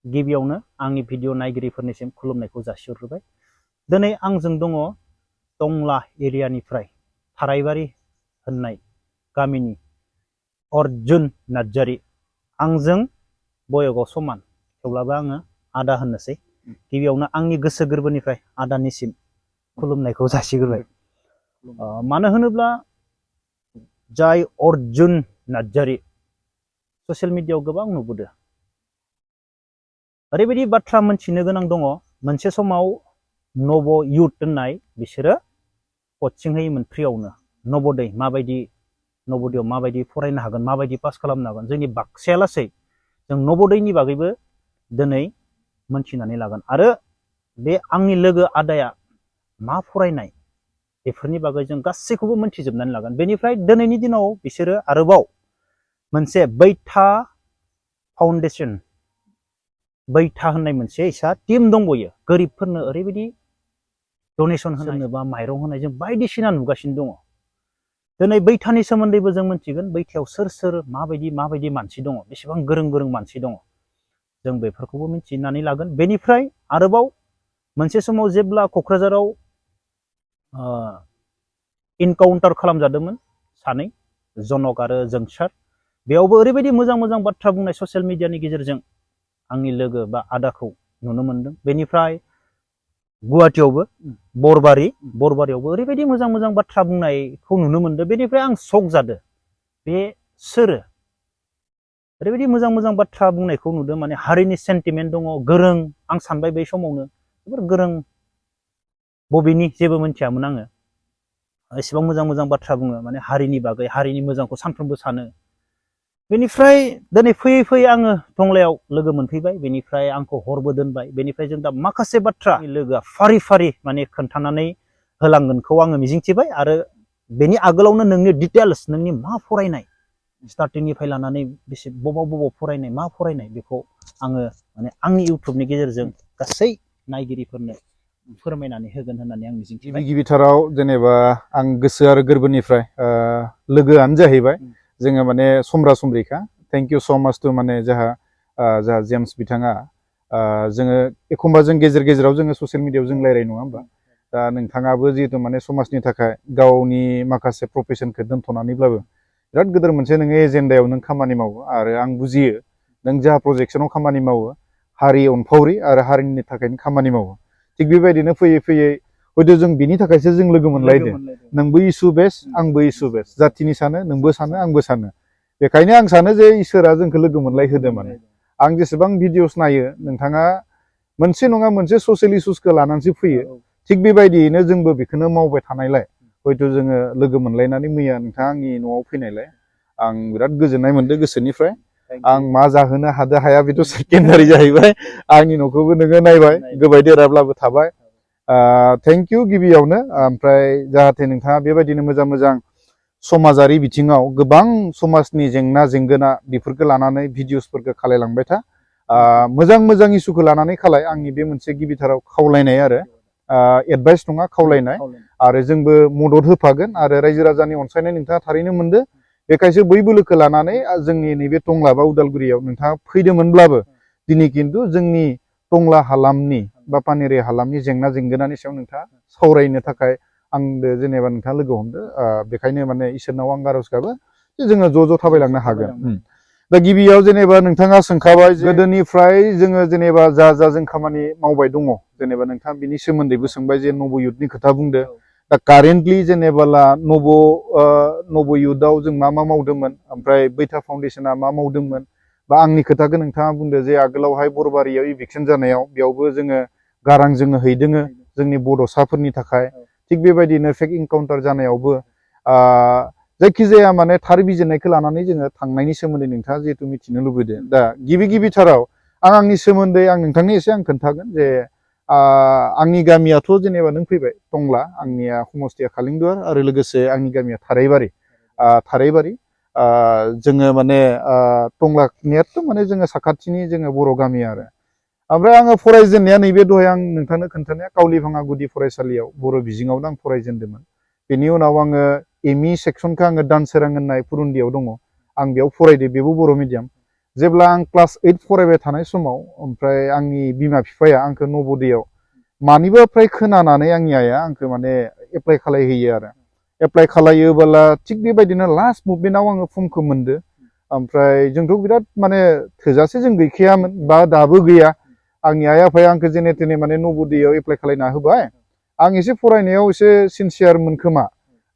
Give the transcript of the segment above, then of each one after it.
गिबियावनो आंनि भिडिअ नायगिरिफोरनिसिम खुलुमनायखौ जासिहरबाय। दिनै आंजों दङ टंला एरियानिफ्राय थारायबारि होननाय गामिनि अर्जुन नार्जारी। आंजों बयगआव समान, थेवब्लाबो आङो आदा होननोसै। गिबियावनो आंनि गोसो गोरबोनिफ्राय आदानिसिम खुलुमनायखौ जासिग्रोबाय। मानो होनोब्ला जाय अर्जुन नार्जारी ससियेल मिडियायाव गोबां नुबोदों, ओरैबायदि बाथ्रा मोनथिनो गोनां दङ। मोनसे समाव नव युथ होननाय बिसोरो कचिं होयोमोन फ्रियावनो। नवोदय माबायदि, नवोदयआव माबायदि फरायनो हागोन, माबायदि पास खालामनो हागोन, जोंनि बाक्साया लासै जों नवोदयनि बागैबो दिनै मोनथिनानै लागोन। आरो बे आंनि लोगो आदाया मा फरायनाय, बेफोरनि बागै जों गासैखौबो मोनथिजोबनानै लागोन। बेनिफ्राय दिनैनि दिनाव बिसोरो आरोबाव मोनसे बैथा फाउन्डेसन, बैथा होननाय मोनसे इसा टीम दंबयो। गोरिबफोरनो ओरैबायदि डनेसन होनाय बा माइरं होनाय जों बायदिसिना नुगासिनो दङ। दिनै बैथानि सोमोन्दैबो जों मोनथिगोन। बैथायाव सोर सोर माबायदि मानसि दङ, बेसेबां गोरों गोरों मानसि दङ, जों बेफोरखौबो मिथिनानै लागोन। बेनिफ्राय आरोबाव मोनसे समाव जेब्ला क'क्राझाराव इनकाउन्टार खालामजादोंमोन सानै, जनक आरो जोंसार, बेयावबो ओरैबायदि मोजां मोजां बाथ्रा बुंनाय ससियेल मिडियानि गेजेरजों आंनि लोगो बा आदाखौ नुनो मोनदों। बेनिफ्राय गुवाहाटियावबो बरबारियावबो ओरैबायदि मोजां मोजां बाथ्रा बुंनायखौ नुनो मोनदों। बेनिफ्राय आं शक जादों, बे सोरो ओरैबायदि मोजां मोजां बाथ्रा बुंनायखौ नुदों। माने हारिनि सेन्टिमेन्ट दङ, गोरों। आं सानबाय बै समावनो जोबोर गोरों, बबेनि जेबो मिथियामोन आङो। एसेबां मोजां मोजां बाथ्रा बुङो, माने हारिनि बागै, हारिनि मोजांखौ सानफ्रोमबो सानो। बेनिफ्राय दिनै फैयै फैयै आङो टंलायाव लोगो मोनफैबाय। बेनिफ्राय आंखौ हरबो दोनबाय। बेनिफ्राय जों दा माखासे बाथ्रा लोगोआ फारि फारि माने खोन्थानानै होलांगोनखौ आङो मिजिंथिबाय। आरो बेनि आगोलावनो नोंनि डिटेल्स, नोंनि मा फरायनाय, स्टार्टिंनिफ्राय लानानै बेसे बबाव फरायनाय, मा फरायनाय, बेखौ आङो माने आंनि इउटुबनि गेजेरजों गासै नायगिरिफोरनो फोरमायनानै होगोन होननानै आं मिजिंथिबाय। गिबिथाराव जेनेबा आं गोसो आरो गोरबोनिफ्राय लोगोआनो जाहैबाय, जोङो माने समब्रा समब्रिखा। थेंक इउ स' माच टु माने जोंहा जेम्स बिथाङा। जोङो एखमबा जों गेजेर गेजेराव जोङो ससियेल मिडियायाव जों रायज्लायो नङा होमबा। दा नोंथाङाबो जिहेतु माने समाजनि थाखाय गावनि माखासे प्रफेसनखौ दोनथ'नानैब्लाबो बिराद गिदिर मोनसे नोङो एजेन्डायाव नों खामानि मावो। आरो आं बुजियो नों जा प्रजेक्सनाव खामानि मावो, हारि अनफावरि आरो हारिनि थाखायनो खामानि मावो। थिग बेबायदिनो फैयै फैयै हयथ' जों बिनि थाखायसो जों लोगो मोनलायदों। नोंबो इसु बेस्ट, आंबो इसु बेस्ट, जाथिनि सानो, नोंबो सानो, आंबो सानो। बेखायनो आं सानो जे इसोरा जोंखौ लोगो मोनलायहोदों। माने आं जेसेबां भिडिअस नायो, नोंथाङा मोनसे नङा मोनसे ससियेल इस्युसखौ लानानैसो फैयो। थिग बेबायदियैनो जोंबो बेखौनो मावबाय थानायलाय हयथ' जोङो लोगो मोनलायनानै मैया नोंथाङा आंनि न'आव फैनायलाय आं बिराद गोजोननाय मोनदों गोसोनिफ्राय। आं मा जाहोनो हादो हाया बेथ' सेकेन्डारि जाहैबाय। आंनि न'खौबो नोङो नायबाय, गोबाय देराब्लाबो थाबाय। थेंक इउ गिबियावनो। ओमफ्राय जाहाथे नोंथाङा बेबायदिनो मोजां मोजां समाजारि बिथिङाव गोबां समाजनि जेंना जेंगोना बेफोरखौ लानानै भिडिअसफोरखौ खालायलांबाय था। मोजां मोजां इस्युखौ लानानै खालाय, आंनि बे मोनसे गिबिथाराव खावलायनाय आरो एडभाइस नङा, खावलायनाय। आरो जोंबो मदद होफागोन। आरो रायजो राजानि अनसायनाय नोंथाङा थारैनो मोनदों। बेखायसो बै बोलोखौ लानानै जोंनि नैबे टंला बा उदालगुरियाव नोंथाङा फैदोंमोनब्लाबो दिनै खिन्थु जोंनि टंला हालामनि बा पानेरि हालामनि जेंना जेंगोनानि सायाव नोंथाङा सावरायनो थाखाय आंदो जेनेबा नोंथाङा लोगो हमदो। बेखायनो माने इसोरनाव आं आरज गाबो जे जोङो ज' ज' थाबायलांनो हागोन। दा गिबियाव जेनेबा नोंथाङा सोंखाबाय गोदोनिफ्राय जोङो जेनेबा जा जों खामानि मावबाय दङ, जेनेबा नोंथाङा बिनि सोमोन्दैबो सोंबाय जे नव युथनि खोथा बुंदो। दा कारेन्टलि जेनेबा नव युथआव जों मा मा मावदोंमोन, ओमफ्राय बैथा फाउन्डेसना मा मावदोंमोन, बा आंनि खोथाखौ नोंथाङा बुंदो जे आगोलावहाय बरबारियाव इभिकसन जानायाव बेयावबो जोङो गारां जोङो हैदोङो जोंनि बड'साफोरनि थाखाय। थिग बेबायदिनो फेक इनकाउन्टार जानायावबो जायखिजाया माने थार बिजिरनायखौ लानानै जोङो थांनायनि सोमोन्दै नोंथाङा जिहेतु मिथिनो लुबैदों। दा गिबिथाराव आंनि सोमोन्दै आं नोंथांनि एसे आं खोन्थागोन जे आंनि गामियाथ' जेनेबा नों फैबाय टंला, आंनिया समस्थिया खालिंदुवार आरो लोगोसे आंनि गामिया थारायबारि। जोङो माने टंलानियाथ' माने जोङो साखाथिनि जोङो बर' गामि आरो। ओमफ्राय आङो फरायजेननाया नैबे दहाय आं नोंथांनो खोन्थानाया कावलिभाङा गुदि फरायसालियाव बर' बिजोङावनो आं फरायजेनदोंमोन। बेनि उनाव आङो एम इ सेक्सनखौ आङो दानसोरां होननाय पुरुन्दियाव दङ, आं बेयाव फरायदों, बेबो बर' मिडियाम। जेब्ला आं क्लास 8 फरायबाय थानाय समाव ओमफ्राय आंनि बिमा बिफाया आंखौ नवोदयाव मानिबा फ्राय खोनानानै आंनि आइया आंखौ माने एप्लाइ खालायहोयो आरो एप्लाइ खालायोबोला थिग बेबायदिनो लास्ट मुभमेन्टआव आङो फर्मखौ मोनदो ओमफ्राय जोंथ' बिराद माने थोजासे जों गैखायामोन बा दाबो गैया आंनि आइ आफाया आंखौ जेने थेने माने नवोदयाव एप्लाइ खालायना होबाय आं एसे फरायनायाव एसे सिनसियारमोन खोमा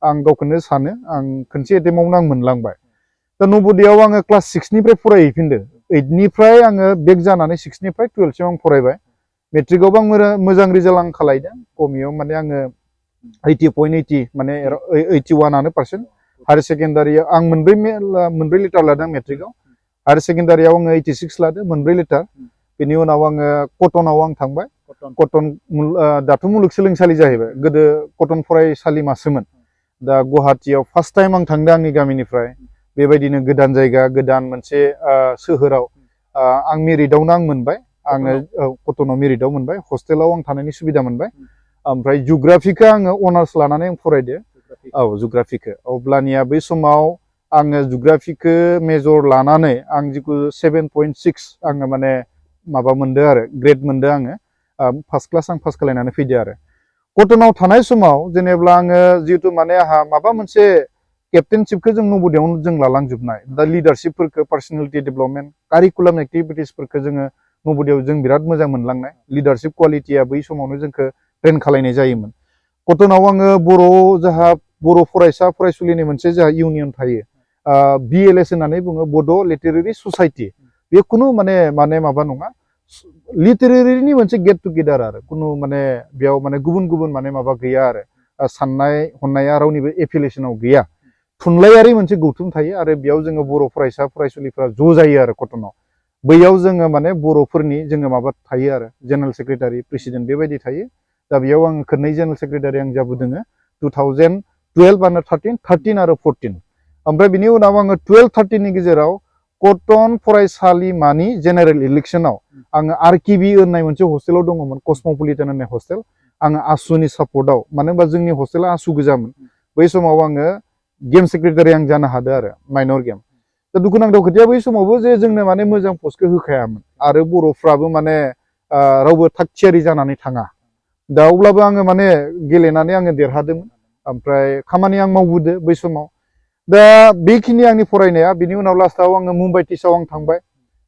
आं गावखौनो सानो आं खनसे एटेम्पआवनो आं मोनलांबाय दा नवोदयाव आङो क्लास 6 निफ्राय फरायहैफिनदो 8 निफ्राय आङो बेक जानानै 6 निफ्राय 12 सिम आं फरायबाय मेट्रिकआवबो आं मोजां रिजाल्ट आं खालायदों कमियाव माने आङो 80.80 माने 81 पार्सेन्ट हायर सेकेन्डारियाव आं मोनब्रै लिटार लादों मेट्रिकआव हायर सेकेन्डारियाव आङो 86 लादों मोनब्रै लिटार बेनि उनाव आङो कटनाव आं थांबाय कटन दाथ' मुलुगसोलोंसालि जाहैबाय गोदो कटन फरायसालिमासोमोन दा गुवाहाटियाव फार्स्ट टाइम आं थांदों आंनि गामिनिफ्राय बेबायदिनो गोदान जायगा गोदान मोनसे सोहोराव आं मेरिटआवनो आं मोनबाय आङो कटनाव मेरिटआव मोनबाय हस्टेलाव आं थानायनि सुबिदा मोनबाय ओमफ्राय जिअ'ग्राफिखौ आङो अनार्स लानानै आं फरायदो औ जिअ'ग्राफिखौ अब्लानिया बै समाव आङो जिअ'ग्राफिखौ मेजर लानानै आं जिखु 7.6 आङो माने माबा मोनदो आरो ग्रेड मोनदो आङो फार्स्ट क्लास आं पास खालायनानै फैदो आरो कटनाव थानाय समाव जेनेब्ला आङो जिहेतु माने आंहा माबा मोनसे केप्टेनशिपखौ जों नवोदयावनो जों लालांजोबनाय दा लिडारशिपफोरखौ पार्सनेलिटि डेभेलपमेन्ट कारिकुलाम एक्टिभिटिसफोरखौ जोङो नवोदयाव जों बिराद मोजां मोनलांनाय लिडारशिप क्वालिटिया बै समावनो जोंखौ ट्रेन खालायनाय जायोमोन कटनाव आङो जोंहा बर' फरायसा फरायसुलिनि मोनसे जोंहा इउनियन थायो BLS होननानै बुङो बड' लिटारेरि ससाइटि बे खुनु माने माबा नङा लिटारेरिनि मोनसे गेट टुगेदार आरो खुनु माने बेयाव माने गुबुन गुबुन माने माबा गैया आरो साननाय हनाया रावनिबो एफिलिएसनाव गैया थुनलाइयारि मोनसे गौथुम थायो आरो बेयाव जोङो बर' फरायसा फरायसुलिफोरा ज' जायो आरो कटनाव बैयाव जोङो माने बर'फोरनि जोङो माबा थायो आरो जेनेरेल सेक्रेटारि प्रेसिडेन्ट बेबायदि थायो दा बेयाव आं खननै जेनेरेल सेक्रेटारि आं जाबोदोङो 2012 आरो 13 आरो 14 ओमफ्राय बिनि उनाव आङो 12-13 नि गेजेराव कटन फरायसालिमानि जेनेरेल इलेक्सनाव आङो RKB होननाय मोनसे हस्टेलाव दङमोन कस्मोपलिटान होननाय हस्टेल आङो आसुनि सापर्टआव मानो होनबा जोंनि हस्टेला आसु गोजामोन बै समाव आङो गेम सेक्रेटारि आं जानो हादों आरो माइनर गेम दा दुखुनांथाव खोथाया बै समावबो जे जोंनो माने मोजां पस्टखौ होखायामोन आरो बर'फ्राबो माने रावबो थाग थियारि जानानै थाङा दा अब्लाबो आङो माने गेलेनानै आङो देरहादोंमोन ओमफ्राय खामानि आं मावबोदो बै समाव दा बेखिनि आंनि फरायनाया बिनि उनाव लास्टआव आङो मुम्बाइ टिसाव आं थांबाय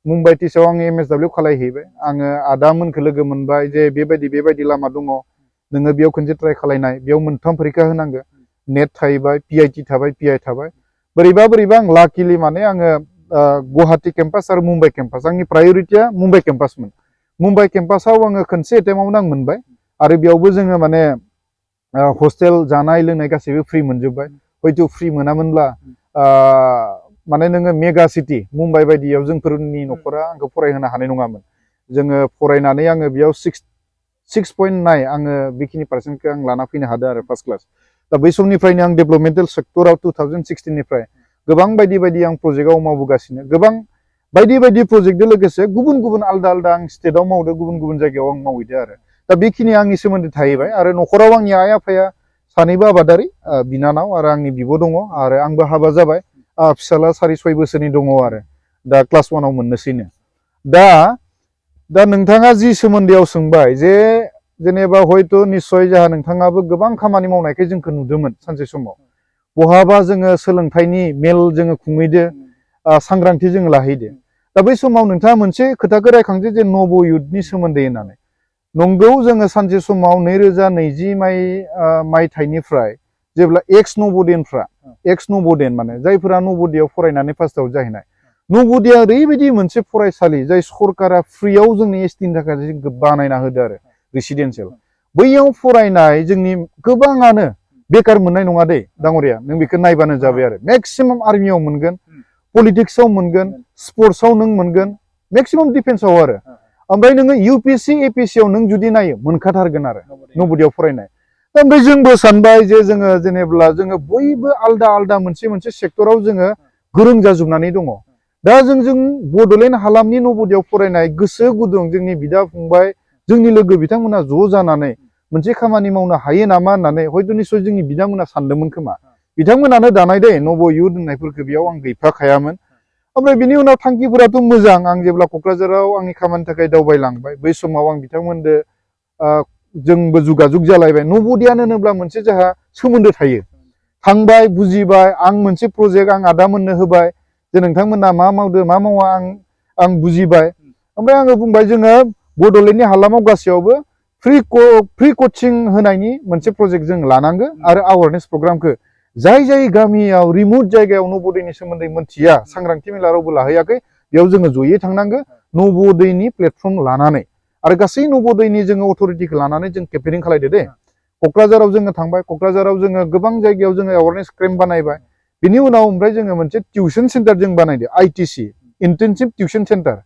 मुम्बाइ टिसाव आङो MSW खालायहैबाय आङो आदामोनखौ लोगो मोनबाय जे बेबायदि लामा दङ नोङो बेयाव खनसे ट्राइ खालायनाय बेयाव मोनथाम फरिखा होनांगौ नेट थाहैबाय PIT थाबाय PI थाबाय बोरैबा आं लाकिलि माने आङो गुवाहाटि केम्पास आरो मुम्बाइ केम्पास आंनि प्रायरिटिया मुम्बाइ केम्पासमोन मुम्बाइ केम्पासाव आङो खनसे एटेम्पआवनो आं मोनबाय आरो बेयावबो जोङो माने हस्टेल जानाय लोंनाय गासैबो फ्रि मोनजोबबाय हयथ' फ्रि मोनामोनब्ला माने नोङो मेगा सिटि मुम्बाइ बायदियाव जोंफोरनि न'खरा आंखौ फरायहोनो हानाय नङामोन जोङो फरायनानै आङो बेयाव 6.9 आङो बेखिनि पार्सेन्टखौ आं लाना फैनो हादों आरो फार्स्ट क्लास दा बै समनिफ्रायनो आं डेभेलपमेन्टेल सेक्टराव 2016 निफ्राय गोबां बायदि आं प्रजेक्टआव मावबोगासिनो गोबां बायदि प्रजेक्टजों लोगोसे गुबुन आलदा आं स्टेटआव मावदों गुबुन जायगायाव आं मावहैदो आरो दा बेखिनि आंनि सोमोन्दै थाहैबाय आरो न'खराव आंनि आइ आफाया सानैबो आबादारि बिनानाव आरो आंनि बिब' दङ आरो आंबो हाबा जाबाय फिसाला 4-6 बोसोरनि दङ आरो दा क्लास 1आव मोननोसैनो दा नोंथाङा जि सोमोन्दैआव सोंबाय जे जेनेबा हयथ' निस्सय जाहा नोंथाङाबो गोबां खामानि मावनायखौ जोंखौ नुदोंमोन सानसे समाव बहाबा जोङो सोलोंथाइनि मेल जोङो खुंहैदो सांग्रांथि जोङो लाहैदो दा बै समाव नोंथाङा मोनसे खोथाखौ रायखांदो जे नव युथनि सोमोन्दै होननानै नंगौ जोङो सानसे समाव 2020 मायथाइनिफ्राय जेब्ला एक्स नवोदयन माने जायफोरा नवोदयाव फरायनानै फार्स्टआव जाहैनाय नवोदया ओरैबायदि मोनसे फरायसालि जाय सरकारा फ्रियाव जोंनि एसटिनि थाखाय जोंखौ बानायना होदो आरो रेसिडेन्सियेल बैयाव फरायनाय जोंनि गोबाङानो बेकार मोननाय नङा दे दाङरिया नों बेखौ नायबानो जाबाय आरो मेक्सिमाम आर्मियाव मोनगोन पलिटिक्सआव मोनगोन स्पर्ट्सआव नों मोनगोन मेक्सिमाम डिफेन्सआव आरो ओमफ्राय नोङो UPSC APSC आव नों जुदि नायो मोनखाथारगोन आरो नवोदयाव फरायनाय दा ओमफ्राय जोंबो सानबाय जे जोङो जेनेब्ला जोङो बयबो आलदा मोनसे सेक्टराव जोङो गोरों जाजोबनानै दङ दा जों बड'लेण्ड हालामनि नवोदयाव फरायनाय गोसो गुदुं जोंनि बिदा फंबाय जोंनि लोगो बिथांमोना ज' जानानै मोनसे खामानि मावनो हायो नामा होननानै हयथ' निस्सय जोंनि बिथांमोना सानदोंमोन खोमा बिथांमोनानो दानाय दे नव युथ होननायफोरखौ बेयाव आं गैफाखायामोन ओमफ्राय बिनि उनाव थांखिफोराथ' मोजां आं जेब्ला क'क्राझाराव आंनि खामानिनि थाखाय दावबायलांबाय बै समाव आं बिथांमोनदो जोंबो जुगाजुग जालायबाय नब'दियान होनोब्ला मोनसे जोंहा सोमोन्दो थायो थांबाय बुजिबाय आं मोनसे प्रजेक्ट आं आदामोननो होबाय जे नोंथांमोना मा मावदो मा मावा आं बुजिबाय ओमफ्राय आङो बुंबाय जोङो बड'लेण्डनि हालामाव गासैयावबो फ्रि कचिं होनायनि मोनसे प्रजेक्ट जों लानांगो आरो एवारनेस प्रग्रामखौ जाय गामियाव रिमोट जायगायाव नब'दयनि सोमोन्दै मोनथिया सांग्रांथि मेल रावबो लाहैयाखै बेयाव जोङो जयै थांनांगो नब'दयनि प्लेटफर्म लानानै आरो गासै नब'दयनि जोङो अथ'रिटिखौ लानानै जों केम्पेनिं खालायदो दे क'क्राझाराव जोङो थांबाय क'क्राझाराव जोङो गोबां जायगायाव जोङो एवारनेस क्रेम्प बानायबाय बिनि उनाव ओमफ्राय जोङो मोनसे टिउसन सेन्टार जों बानायदो ITC इन्टेनसिभ टिउसन सेन्टार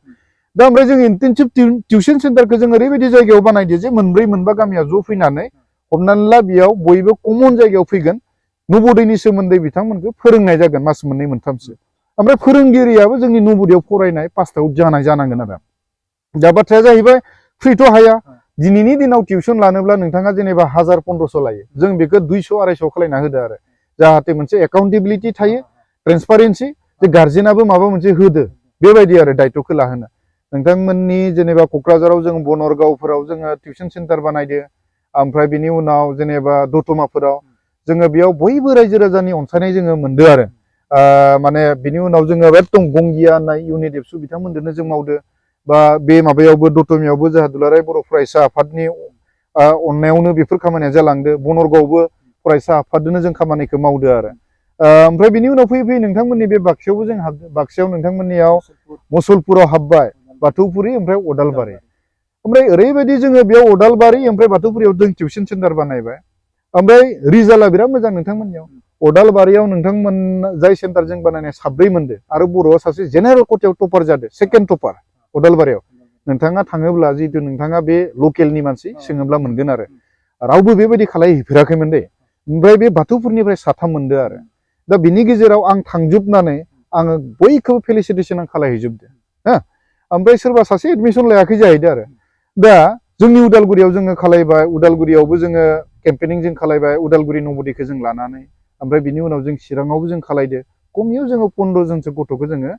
दा ओमफ्राय जों इन्टेनसिभ टिउसन सेन्टारखौ जों ओरैबायदि जायगायाव बानायदो जे मोनब्रै मोनबा गामिया ज' फैनानै हमनानै ला बेयाव बयबो कमन जायगायाव फैगोन नब'दयनि सोमोन्दै बिथांमोनखौ फोरोंनाय जागोन मास मोननै मोनथामसो ओमफ्राय फोरोंगिरियाबो जोंनि नब'दयाव फरायनाय पास आउट जानांगोन आरो दा बाथ्राया जाहैबाय फ्रिथ' हाया दिनैनि दिनाव टिउसन लानोब्ला नोंथाङा जेनेबा 1000-1500 लायो जों बेखौ 200-250 खालायना होदो आरो जाहाथे मोनसे एकाउन्टेबिलिटि थायो ट्रेन्सपारेन्सि जे गार्जेनाबो माबा मोनसे होदो बेबायदि आरो दायित्वखौ लाहोनो नोंथांमोननि जेनेबा क'क्राझाराव जों बनरगावफोराव जोङो टिउसन सेन्टार बानायदो ओमफ्राय बिनि उनाव जेनेबा दतमाफोराव जोङो बेयाव बयबो रायजो राजानि अनसायनाय जोङो मोनदो आरो माने बिनि उनाव जोङो एकदम गंगिया होननाय इउनिट एबसु बिथांमोनजोंनो जों मावदो बा बे माबायावबो दतमायावबो जोंहा दुलाराय बर' फरायसा आफादनि अननायावनो बेफोर खामानिया जालांदो बनरगावबो फरायसा आफादजोंनो जों खामानिखौ मावदो आरो ओमफ्राय बिनि उनाव फैयै फैयै नोंथांमोननि बे बाक्सायावबो जों हाबदो बाक्सायाव नोंथांमोननियाव मुसलपुराव हाबबाय बाथौफुरि ओमफ्राय अदालबारि ओमफ्राय ओरैबायदि जोङो बेयाव अदालबारि ओमफ्राय बाथौफुरियाव जों टिउसन सेन्टार बानायबाय ओमफ्राय रिजाल्टआ बिराद मोजां नोंथांमोननियाव अदालबारियाव नोंथांमोन जाय सेन्टार जों बानायनाय 7 मोनदो आरो बर'आ सासे जेनेरेल कथायाव टपार जादो सेकेन्ड टपार अदालबारियाव नोंथाङा थाङोब्ला जिहेतु नोंथाङा बे लकेलनि मानसि सोङोब्ला मोनगोन आरो रावबो बेबायदि खालायहैफेराखैमोन दे ओमफ्राय बे बाथौफुरनिफ्राय 3 मोनदो आरो दा बिनि गेजेराव आं थांजोबनानै आङो बयखौबो फेलिसिटेसन आं खालायहैजोबदो हो ओमफ्राय सोरबा सासे एडमिसन लायाखै जाहैदो आरो दा जोंनि उदालगुरियाव जोङो खालायबाय उदालगुरियावबो जोङो केम्पेनिं जों खालायबाय उदालगुरि नब'दयखौ जों लानानै ओमफ्राय बिनि उनाव जों चिराङावबो जों खालायदो खमियाव जोङो 15 जनसो गथ'खौ जोङो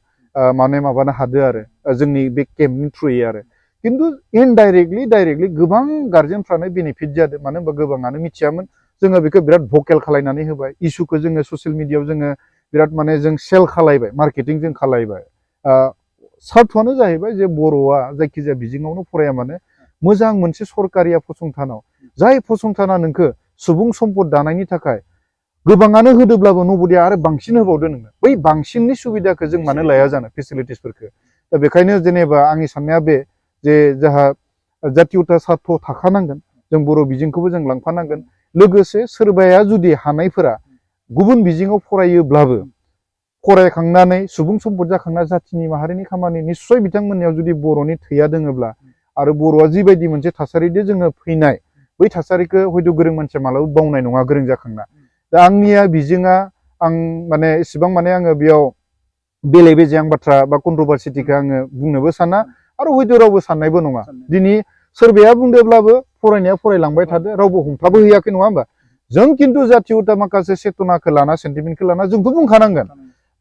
माबानो हादो आरो जोंनि बे केम्पनि थ्रुयै आरो खिन्थु इनडाइरेक्टलि डाइरेक्टलि गोबां गार्जेनफ्रानो बेनिफिट जादों मानो होनबा गोबाङानो मिथियामोन जोङो बेखौ बिराद भकेल खालायनानै होबाय इसुखौ जोङो ससियेल मिडियायाव जोङो बिराद माने जों सेल खालायबाय मार्केटिं जों खालायबाय सार्थआनो जाहैबाय जे बर'आ जायखिजाया बिजोङावनो फराया मानो मोजां मोनसे सरकारिया फसंथानाव जाय फसंथाना नोंखौ सुबुं सम्पद दानायनि थाखाय गोबाङानो होदोब्लाबो नब'दया आरो बांसिन होबावदो नोंनो बै बांसिननि सुबिदाखौ जों मानो लाया जानो फेसिलिटिसफोरखौ दा बेखायनो जेनेबा आंनि साननाया बे जे जोंहा जातियता सार्थ थाखानांगोन जों बर' बिजोंखौबो जों लांफानांगोन लोगोसे सोरबाया जुदि हानायफोरा गुबुन बिजोङाव फरायोब्लाबो फरायखांनानै सुबुं सम्पद जाखांना जाथिनि माहारिनि खामानि निस्सय बिथांमोननियाव जुदि बर'नि थैया दोङोब्ला आरो बर'आ जिबायदि मोनसे थासारिजों जोङो फैनाय बै थासारिखौ हयथ' गोरों मानसिया मालाबा बावनाय नङा गोरों जाखांना दा आंनिया बिजोङा आं माने एसेबां माने आङो बेयाव बेले बेजे बाथ्रा बा कन्ट्रभारसिटिखौ आङो बुंनोबो साना आरो हयथ' रावबो साननायबो नङा दिनै सोरबाया बुंदोंब्लाबो फरायनाया फरायलांबाय थादो रावबो हमथाबो हैयाखै नङा होमबा जों खिन्थु जातियता माखासे चेतनाखौ लाना सेन्टिमेन्टखौ लाना जोंथ' बुंखानांगोन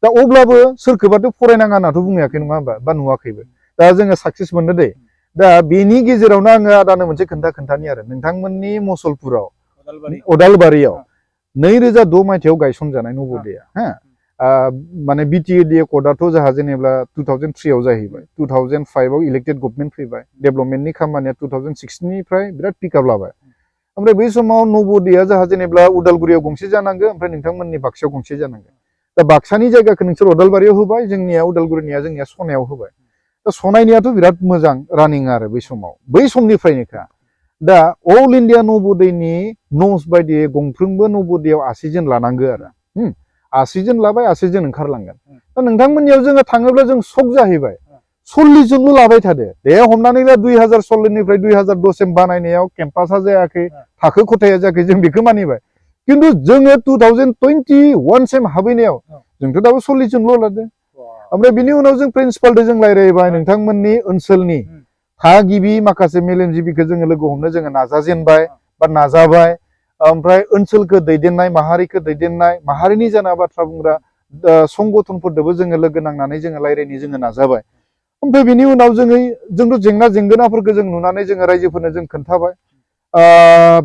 दा अब्लाबो सोरखौबाथ' फरायनाङा होननाथ' बुङाखै नङा होमबा बा नुवाखैबो दा जोङो साक्सेस मोनदो दे दा बेनि गेजेरावनो आङो आदानो मोनसे खोन्थानि आरो नोंथांमोननि मुसलपुराव अदालबारियाव 2006 मायथाइयाव गायसनजानाय नब'दया माने बिटिएडि एकर्डआथ' जोंहा जेनेबा 2003 आव जाहैबाय 2005 आव इलेक्टेड गभर्नमेन्ट फैबाय डेभेलपमेन्टनि खामानिया 2006 निफ्राय बिराद पिकआप लाबाय ओमफ्राय बै समाव नब'दया जोंहा जेनेबा उदालगुरियाव गंसे जानांगौ ओमफ्राय नोंथांमोननि बाक्सायाव गंसे जानांगौ दा बाक्सानि जायगाखौ नोंसोर अदालबारियाव होबाय जोंनिया उदालगुरिनिया जोंनिया सनायाव होबाय दा सनायनियाथ' बिराद मोजां रानिं आरो बै समाव बै समनिफ्रायनोखा दा अल इण्डिया नब'दयनि न'स बायदियै गंफ्रोमबो नब'दयाव 80 जन लानांगौ आरो 80 जन लाबाय 80 जन ओंखारलांगोन दा नोंथांमोननियाव जोङो थाङोब्ला जों सक जाहैबाय 40 जनल' लाबाय थादो दे हमनानै ला 2016 निफ्राय 2010 सिम बानायनायाव केम्पासआ जायाखै थाखो खथाया जायाखै जों बेखौ मानिबाय खिन्थु जोङो 2021 सिम हाबैनायाव जोंथ' दाबो 40 जनल' लादो ओमफ्राय बिनि उनाव जों प्रिन्सिपालजों जों रायज्लायबाय नोंथांमोननि ओनसोलनि थागिबि माखासे मेलेमजिबिखौ जोङो लोगो हमनो जोङो नाजाजेनबाय बा नाजाबाय ओमफ्राय ओनसोलखौ दैदेननाय माहारिखौ दैदेननाय माहारिनि जाना बाथ्रा बुंग्रा संगठनफोरदोबो जोङो लोगो नांनानै जोङो रायज्लायनो जोङो नाजाबाय ओमफ्राय बिनि उनाव जोंथ' जेंना जेंगोनाफोरखौ जों नुनानै जोङो रायजोफोरनो जों खोन्थाबाय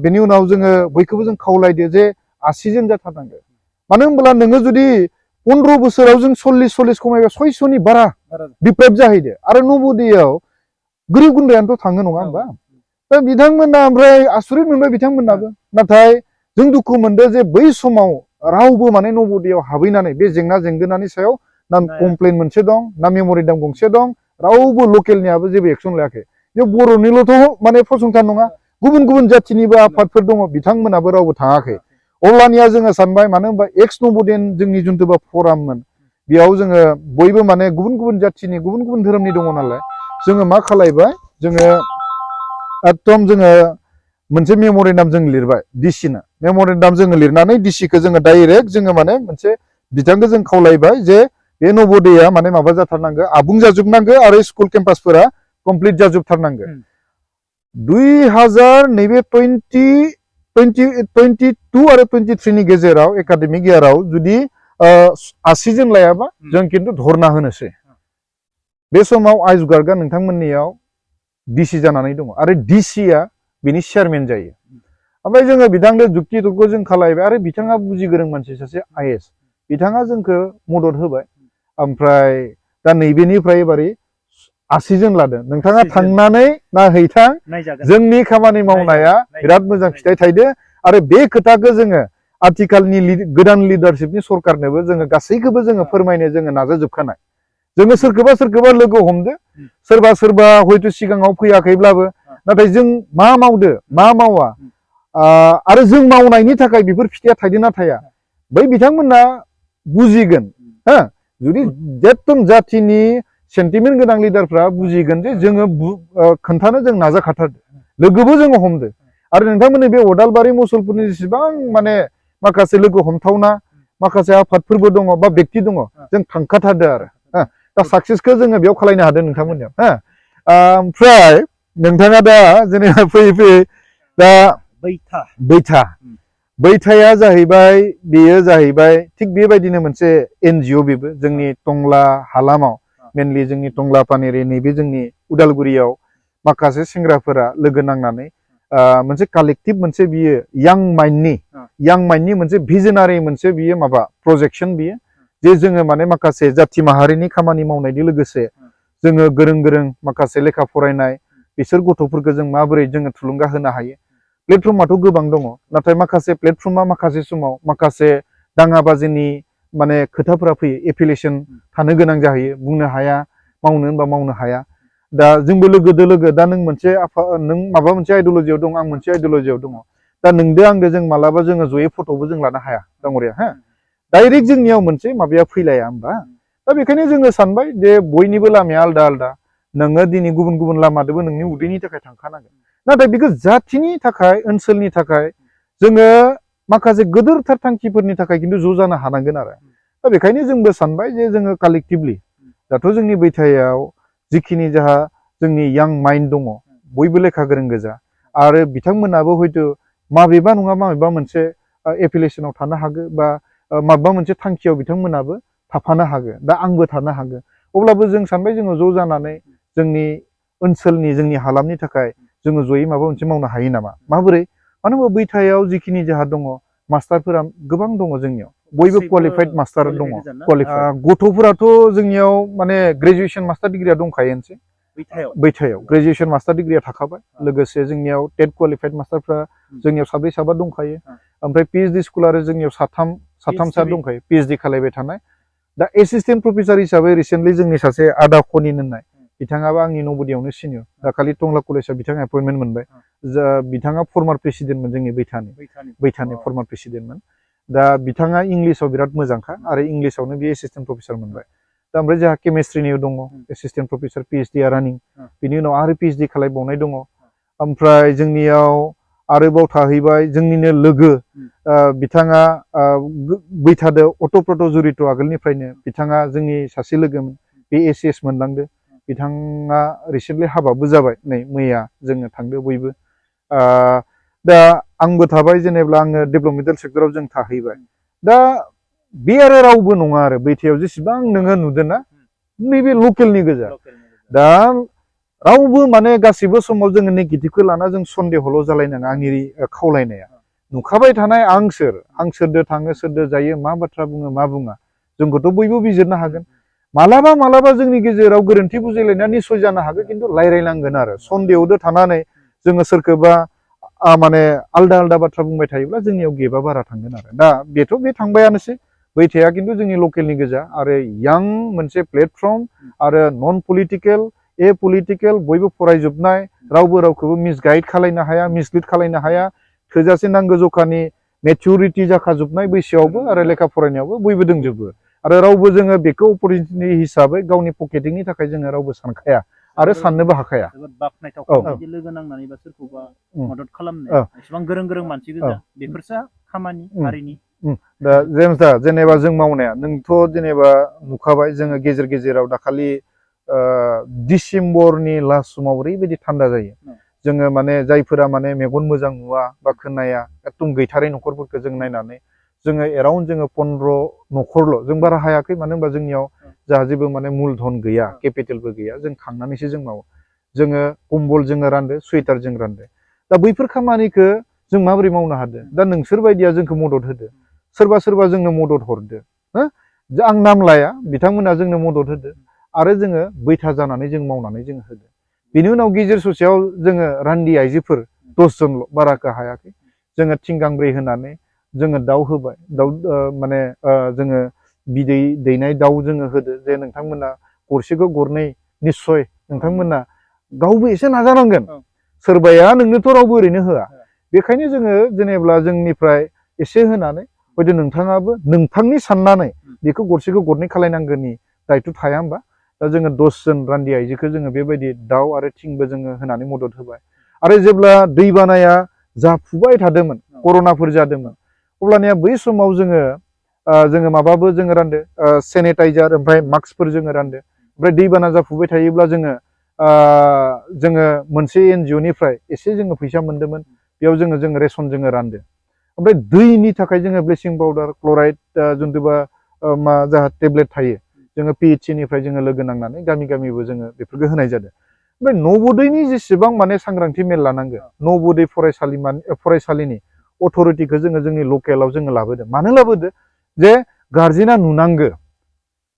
बेनि उनाव जोङो बयखौबो जों खावलायदो जे आसिजोन जाथारनांगौ मानो होनब्ला नोङो जुदि 15 बोसोराव जों 40 खमायबा 600नि बारा डिप्राइभ जाहैदो आरो नबोदैयाव गोरिब गुन्द्रायानोथ' थाङो नङा होमबा दा बिथांमोना ओमफ्राय आसुरित मोनबाय बिथांमोनाबो नाथाय जों दुखु मोनदों जे बै समाव रावबो माने नबोदैयाव हाबहैनानै बे जेंना जेंगोनानि सायाव ना कमप्लेन मोनसे दं ना मेम'रेन्डाम गंसे दं रावबो लकेलनियाबो जेबो एक्सन लायाखै बे बर'निल'थ' माने फसंथान नङा गुबुन गुबुन जाथिनिबो आफादफोर दङ बिथांमोनाबो रावबो थाङाखै अब्लानिया जोङो सानबाय मानो होनबा एक्स नबोदेन जोंनि जिथुबा फराममोन बेयाव जोङो बयबो माने गुबुन गुबुन जाथिनि गुबुन गुबुन धोरोमनि दङ नालाय जोङो मा खालायबाय जोङो एकदम जोङो मोनसे मेम'रेन्डाम जों लिरबाय डिसिनो मेम'रेन्डाम जोङो लिरनानै डिसिखौ जोङो डाइरेक्ट जोङो माने मोनसे बिथांखौ जों खावलायबाय जे बे नबोदैया माने माबा जाथारनांगौ आबुं जाजोबनांगौ आरो स्कुल केम्पासफोरा कमप्लिट जाजोबथारनांगौ 2000 नैबे 22 आरो 23 नि गेजेराव एकाडेमिक इयाराव जुदि 80 जोन लायाबा जों खिन्थु धरना होनोसै बे समाव आयुष गार्गआ नोंथांमोननियाव डिसि जानानै दङ आरो डिसिया बिनि चेयारमेन जायो ओमफ्राय जोङो बिथांनो जुक्ति तर्क जों खालायबाय आरो बिथाङा बुजिगोरों मानसि सासे आइएस बिथाङा जोंखौ मदद होबाय ओमफ्राय दा नैबेनिफ्राय एबारै 80 जोन लादों नोंथाङा थांनानै नायहैथां जोंनि खामानि मावनाया बिराद मोजां फिथाइ थायदो आरो बे खोथाखौ जोङो आथिखालनि गोदान लिडारशिपनि सरकारनोबो जोङो गासैखौबो जोङो फोरमायनो जोङो नाजाजोबखानाय जोङो सोरखौबा लोगो हमदो सोरबा हयथ' सिगाङाव फैयाखैब्लाबो नाथाय जों मा मावदो मा मावा आरो जों मावनायनि थाखाय बेफोर फिथाइया थायदोंना थाया बै बिथांमोना बुजिगोन हो जुदि एकदम जाथिनि सेन्टिमेन्ट गोनां लिडारफ्रा बुजिगोन जे जोङो खोन्थानो जों नाजाखाथारदो लोगोबो जोङो हमदो आरो नोंथांमोननि बे अदालबारि मुसलपुरनि जेसेबां माने माखासे लोगो हमथावना माखासे आफादफोरबो दङ बा बेक्ति दङ जों थांखाथारदो आरो दा साक्सेसखौ जोङो बेयाव खालायनो हादों नोंथांमोननियाव ओमफ्राय नोंथाङा दा जेनेबा फैयै फैयै दा बैथाया जाहैबाय बेयो जाहैबाय थिग बेबायदिनो मोनसे NGO बेबो जोंनि टंला हालामाव मेनलि जोंनि टंला पानेरि नैबे जोंनि उदालगुरियाव माखासे सेंग्राफोरा लोगो नांनानै मोनसे कालेक्टिभ मोनसे बियो यां माइन्डनि मोनसे भिजनारि मोनसे बियो माबा प्रजेक्सन बियो जे जोङो माने माखासे जाथि माहारिनि खामानि मावनायनि लोगोसे जोङो गोरों माखासे लेखा फरायनाय बिसोर गथ'फोरखौ जों माबोरै जोङो थुलुंगा होनो हायो प्लेटफर्माथ' गोबां दङ नाथाय माखासे प्लेटफर्मा माखासे समाव माखासे दाङाबाजिनि माने खोथाफोरा फैयो एफिलिएसन थानो गोनां जाहैयो बुंनो हाया मावनो होनबा मावनो हाया दा जोंबो लोगो दा नों मोनसे नों माबा मोनसे आइडिअलजियाव दं आं मोनसे आइडिअलजियाव दङ दा नोंदो आंदो जों मालाबा जोङो जयै फट'बो जों लानो हाया दाङरिया हो डाइरेक्ट जोंनियाव मोनसे माबाया फैलाया होमबा दा बेखायनो जोङो सानबाय जे बयनिबो लामाया आलदा नोङो दिनै गुबुन गुबुन लामादोबो नोंनि उदैनि थाखाय थांखानांगोन नाथाय बेखौ जाथिनि थाखाय ओनसोलनि थाखाय जोङो माखासे गोदोरथार थांखिफोरनि थाखाय खिन्थु ज' जानो हानांगोन आरो दा बेखायनो जोंबो सानबाय जे जोङो कालेक्टिभलि दाथ' जोंनि बैथायाव जिखिनि जाहा जोंनि यां माइन्ड दङ बयबो लेखा गोरों गोजा आरो बिथांमोनाबो हयथ' माबेबा नङा माबेबा मोनसे एफिलिएसनाव थानो हागो बा माबेबा मोनसे थांखियाव बिथांमोनाबो थाफानो हागो दा आंबो थानो हागो अब्लाबो जों सानबाय जोङो ज' जानानै जोंनि ओनसोलनि जोंनि हालामनि थाखाय जोङो जयै माबा मोनसे मावनो हायो नामा माबोरै मानो होनबा बैथायाव जिखिनि जाहा दङ मास्टारफोरा गोबां दङ जोंनियाव बयबो क्वालिफाइड मास्टार दङ गथ'फोराथ' जोंनियाव माने ग्रेजुवेसन मास्टार डिग्रिया दंखायोनोसै बैथायाव ग्रेजुवेसन मास्टार डिग्रिया थाखाबाय लोगोसे जोंनियाव टेट क्वालिफाइड मास्टारफ्रा जोंनियाव साब्रै साबा दंखायो ओमफ्राय PhD स्कुल आरो जोंनियाव साथामसा दंखायो PhD खालायबाय थानाय दा एसिस्टेन्ट प्रफेसार हिसाबै रिसेन्टलि जोंनि सासे आदा खनिन होननाय बिथाङाबो आंनि नबोदियावनो सिनियर दाखालि टंला कलेजाव बिथाङा एपइन्टमेन्ट मोनबाय बिथाङा फर्मार प्रेसिडेन्टमोन जोंनि बैथानि फर्मार प्रेसिडेन्टमोन दा बिथाङा इंलिसाव बिराद मोजांखा आरो इंलिसावनो बे एसिस्टेन्ट प्रफेसार मोनबाय दा ओमफ्राय जोंहा केमिस्ट्रिनि दङ एसिस्टेन्ट प्रफेसार PhD रानिं बिनि उनाव आरो PhD खालायबावनाय दङ ओमफ्राय जोंनियाव आरोबाव थाहैबाय जोंनिनो लोगो बिथाङा बैथादो अट'प्रट' जुरित आगोलनिफ्रायनो बिथाङा जोंनि सासे लोगोमोन बे ACS मोनलांदो बिथाङा रिसेन्टलि हाबाबो जाबाय नै मैया जोङो थांदो बयबो दा आंबो थाबाय जेनेब्ला आङो डेभेलपमेन्टेल सेक्टराव जों थाहैबाय दा बे आरो रावबो नङा आरो बैथायाव जेसेबां नोङो नुदों ना नैबे लकेलनि गोजा दा रावबो माने गासिबो समाव जोङो नेगेटिभखौ लाना जों सन्देहल' जालायनाङा आंनि खावलायनाया नुखाबाय थानाय आं सोरदो थाङो सोरदो जायो मा बाथ्रा बुङो मा बुङा जोंखौथ' बयबो बिजिरनो हागोन मालाबा जोंनि गेजेराव गोरोन्थि बुजिलायनाया निस्सय जानो हागौ खिन्थु रायलायनांगोन आरो सन्देहदो थानानै जोङो सोरखौबा माने आलदा बाथ्रा बुंबाय थायोब्ला जोंनियाव गेबा बारा थांगोन आरो दा बेथ' बे थांबायानोसै बैथाया खिन्थु जोंनि लकेलनि गोजा आरो यां मोनसे प्लेटफर्म आरो नन पलिटिकेल ए पलिटिकेल बयबो फरायजोबनाय रावबो रावखौबो मिसगाइड खालायनो हाया मिसलिड खालायनो हाया थोजासे नांगौ जखानि मेचुरिटि जाखाजोबनाय बैसोआवबो आरो लेखा फरायनायावबो बयबो दंजोबो आरो रावबो जोङो बेखौ अपरचुनिटि हिसाबै गावनि पकेटिंनि थाखाय जोङो रावबो सानखाया आरो साननोबो हाखाया बाख्नायथाव लोगो नांनानै बा सोरखौबा मदद खालामनो एसेबां गोरों मानसि गोजा बेफोरसो खामानि हारिनि दा जेम्स दा जेनेबा जों मावनाया नोंथ' जेनेबा नुखाबाय जोङो गेजेराव दाखालि डिसेम्बरनि लास्ट समाव ओरैबायदि थान्दा जायो जोङो माने जायफोरा माने मेगन मोजां नुवा बा खोनाया एकदम गैथारै न'खरफोरखौ जों नायनानै जोङो एराउन्ड जोङो 15 न'खरल' जों बारा हायाखै मानो होनबा जोंनियाव जोंहा जेबो माने मुलधन गैया केपिटेलबो गैया जों खांनानैसो जों मावो जोङो कम्बल जोङो रानदो सुइटार जों रानदो दा बैफोर खामानिखौ जों माबोरै मावनो हादों दा नोंसोर बायदिया जोंखौ मदद होदो सोरबा जोंनो मदद हरदो आं नाम लाया बिथांमोना जोंनो मदद होदो आरो जोङो बैथा जानानै जों मावनानै जों होदो बेनि उनाव गेजेर ससेयाव जोङो रान्दि आइजोफोर 10 जनल' बाराखौ हायाखै जोङो थिंगांब्रै होनानै जोङो दाउ होबाय दाउ माने जोङो बिदै दैनाय दाउ जोङो होदो जे नोंथांमोना गरसेखौ गरनै निस्सय नोंथांमोना गावबो एसे नाजानांगोन सोरबाया नोंनोथ' रावबो ओरैनो होआ बेखायनो जोङो जेनेब्ला जोंनिफ्राय एसे होनानै हयथ' नोंथाङाबो नोंथांनि साननानै बेखौ गरसेखौ गरनै खालायनांगोननि दायथ' थाया होमबा दा जोङो 10 जन रान्दि आइजोखौ जोङो बेबायदि दाउ आरो थिंबो जोङो होनानै मदद होबाय आरो जेब्ला दैबानाया जाफुबाय थादोंमोन कर'नाफोर जादोंमोन अब्लानिया बै समाव जोङो माबाबो जोङो रानदो सेनिटाइजार ओमफ्राय मास्कफोर जोङो रानदो ओमफ्राय दैबाना जाफुबाय थायोब्ला जोङो मोनसे NGOनिफ्राय एसे जोङो फैसा मोन्दोंमोन बेयाव जोङो रेसन जोङो रानदो ओमफ्राय दैनि थाखाय जोङो ब्लिचिं पाउडार क्लराइड जुन्थुबा मा जाहा टेब्लेट थायो जोङो PHCनिफ्राय जोङो लोगो नांनानै गामिबो जोङो बेफोरखौ होनाय जादों ओमफ्राय नवोदयनि जेसेबां माने सांग्रांथि मेल लानांगौ नवोदय फरायसालिनि अथ'रिटिखौ जोंनि लकेलाव जोङो लाबोदों मानो लाबोदो जे गार्जेना नुनांगौ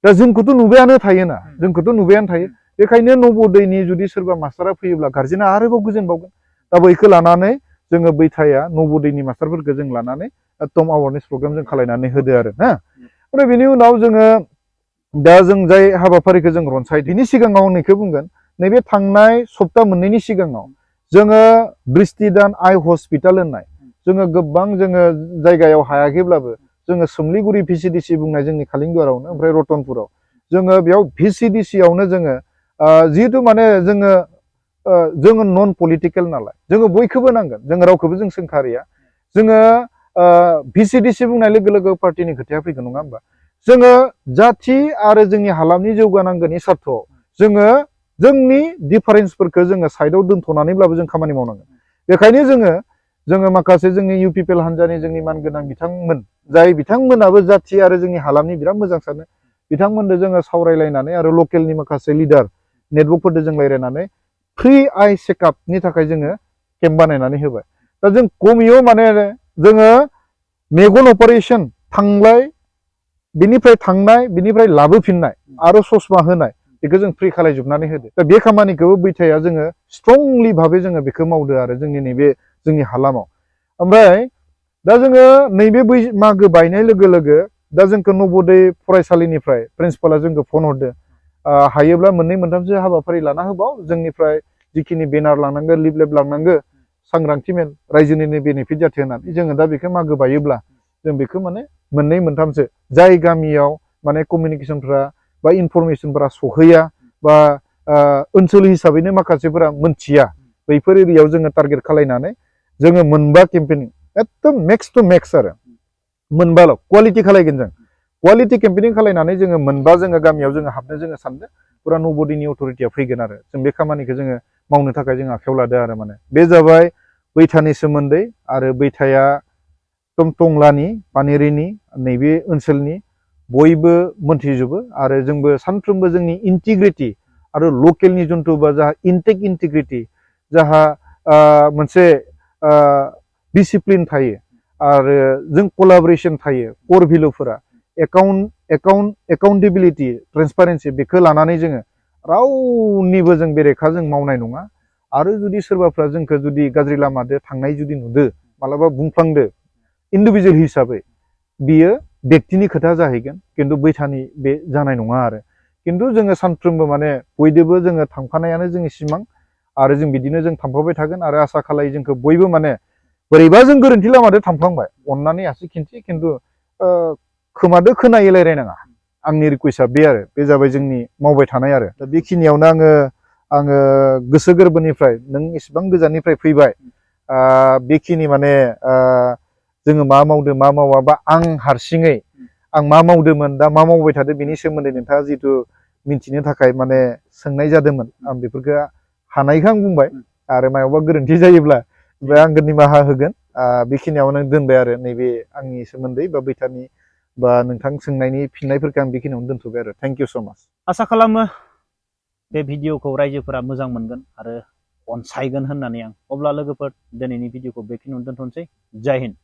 दा जोंखौथ' नुबायानो थायो बेखायनो नवोदयनि जुदि सोरबा मास्टारा फैयोब्ला गार्जेना आरोबाव गोजोनबावगोन दा बैखौ लानानै जोङो बैथाया नवोदयनि मास्टारफोरखौ जों लानानै एकदम एवारनेस प्रग्राम जों खालायनानै होदो आरो ओमफ्राय बेनि उनाव जोङो दा जों जाय हाबाफारिखौ जों रनसाय बिनि सिगाङाव नैखौ बुंगोन नैबे थांनाय सप्ता मोननैनि सिगाङाव जोङो बृष्टिदान आइ हस्पिटाल होननाय जोङो गोबां जोङो जायगायाव हायाखैब्लाबो जोङो सोमलिगुरि VCDC बुंनाय जोंनि कालिंगुरावनो ओमफ्राय रतनपुराव जोङो बेयाव VCDCयावनो जोङो जिहेतु माने जोङो नन पलिटिकेल नालाय जोङो बयखौबो नांगोन जोङो रावखौबो जों सोंखारिया जोङो VCDC बुंनाय लोगो पार्टिनि खोथाया फैगोन नङा होमबा जोङो जाथि आरो जोंनि हालामनि जौगानांगौनि सार्थआव जोङो जोंनि डिफारेन्सफोरखौ जोङो साइडआव दोनथ'नानैब्लाबो जों खामानि मावनांगोन बेखायनो जोङो माखासे जोंनि UPPL हान्जानि जोंनि मानगोनां बिथांमोन जाय बिथांमोनाबो जाथि आरो जोंनि हालामनि बिराद मोजां सानो बिथांमोनजों जोङो सावरायलायनानै आरो लकेलनि माखासे लिडार नेटवर्कफोरजों जों रायलायनानै फ्रि आइ चेकआपनि थाखाय जोङो केम्प बानायनानै होबाय दा जों कमियाव माने जोङो मेगन अपारेशन थांलाय बिनिफ्राय लाबोफिननाय आरो ससमा होनाय बेखौ जों फ्रि खालायजोबनानै होदो दा बे खामानिखौबो बैथाया जोङो स्ट्रंलि भाबै जोङो बेखौ मावदो आरो जोंनि हालामाव ओमफ्राय दा जोङो नैबे मागो बायनाय लोगो दा जोंखौ नवोदय फरायसालिनिफ्राय प्रिन्सिपाला जोंखौ फन हरदो हायोब्ला 2-3सो हाबाफारि लाना होबाव जोंनिफ्राय जिखिनि बेनार लांनांगौ लिफलेट लांनांगौ सांग्रांथि मेल रायजोनिनो बेनिफिट जाथों होननानै जोङो दा बेखौ मागो बायोब्ला जों बेखौ माने 2-3सो जाय गामियाव माने कमिउनिकेसनफ्रा बा इनफरमेसनफोरा सहैया बा ओनसोल हिसाबैनो माखासेफोरा मोनथिया बैफोर एरियायाव जोङो टारगेट खालायनानै जोङो 9 केम्पेनिं एकदम मेक्स टु मेक्स आरो 9ल' क्वालिटि खालायगोन जों क्वालिटि केम्पेनिं खालायनानै जोङो 9 जोङो गामियाव जोङो हाबनो जोङो सानदों पुरा नवोदयनि अथ'रिटिया फैगोन आरो जों बे खामानिखौ जोङो मावनो थाखाय जों आखायाव लादो आरो माने बे जाबाय बैथानि सोमोन्दै आरो बैथाया टंलानि पानेरिनि नैबे ओनसोलनि बयबो मोनथिजोबो आरो जोंबो सानफ्रोमबो जोंनि इंटेग्रिटी आरो लकेलनि जन्थु बा जाहा इनटेक इंटेग्रिटी जाहा मोनसे डिसिप्लिन थायो आरो जों कोलाबोरेशन थायो कोर भेलुफोरा एकाउन्टेबिलिटी ट्रेन्सपारेन्सि बेखौ लानानै जोङो रावनिबो जों बेरेखा जों मावनाय नङा आरो जुदि सोरबाफ्रा जोंखौ जुदि गाज्रि लामाजों थांनाय जुदि नुदो मालाबा बुंफ्लांदो इन्डिभिजुवेल हिसाबै बियो व्यक्तिनि खोथा जाहैगोन खिन्थु बैथानि बे जानाय नङा आरो खिन्थु जोङो सानफ्रोमबो माने बयदोबो जोङो थांफानायानो जोंनि सिमां आरो जों बिदिनो जों थांफाबाय थागोन आरो आसा खालायो जोंखौ बयबो माने बोरैबा जों गोरोन्थि लामाजों थांफ्लांबाय अननानै आसि खिन्थि खिन्थु खोमादो खोनायै रायलायनाङा आंनि रिकुवेस्टआ बे आरो बे जाबाय जोंनि मावबाय थानाय आरो दा बेखिनियावनो आङो गोसो गोरबोनिफ्राय नों इसेबां गोजाननिफ्राय फैबाय बेखिनि माने जोङो मा मावदो मा मावा बा आं हारसिङै आं मा मावदोंमोन दा मा मावबाय थादों बेनि सोमोन्दै नोंथाङा जिथु मिन्थिनो थाखाय माने सोंनाय जादोंमोन आं बेफोरखौ हानायखौ आं बुंबाय आरो मायावबा गोरोन्थि जायोब्ला बे आं निमाहा होगोन बेखिनियावनो दोनबाय आरो नैबे आंनि सोमोन्दै बा बैथानि बा नोंथां सोंनायनि फिननायफोरखौ आं बेखिनियावनो दोनथ'बाय आरो थेंक इउ स' माच आसा खालामो बे भिडिअखौ रायजोफोरा मोजां मोनगोन आरो अनसायगोन होननानै आं अब्ला लोगोफोर दिनैनि भिडिअखौ बेखिनियावनो दोनथ'नोसै जय हिन्द।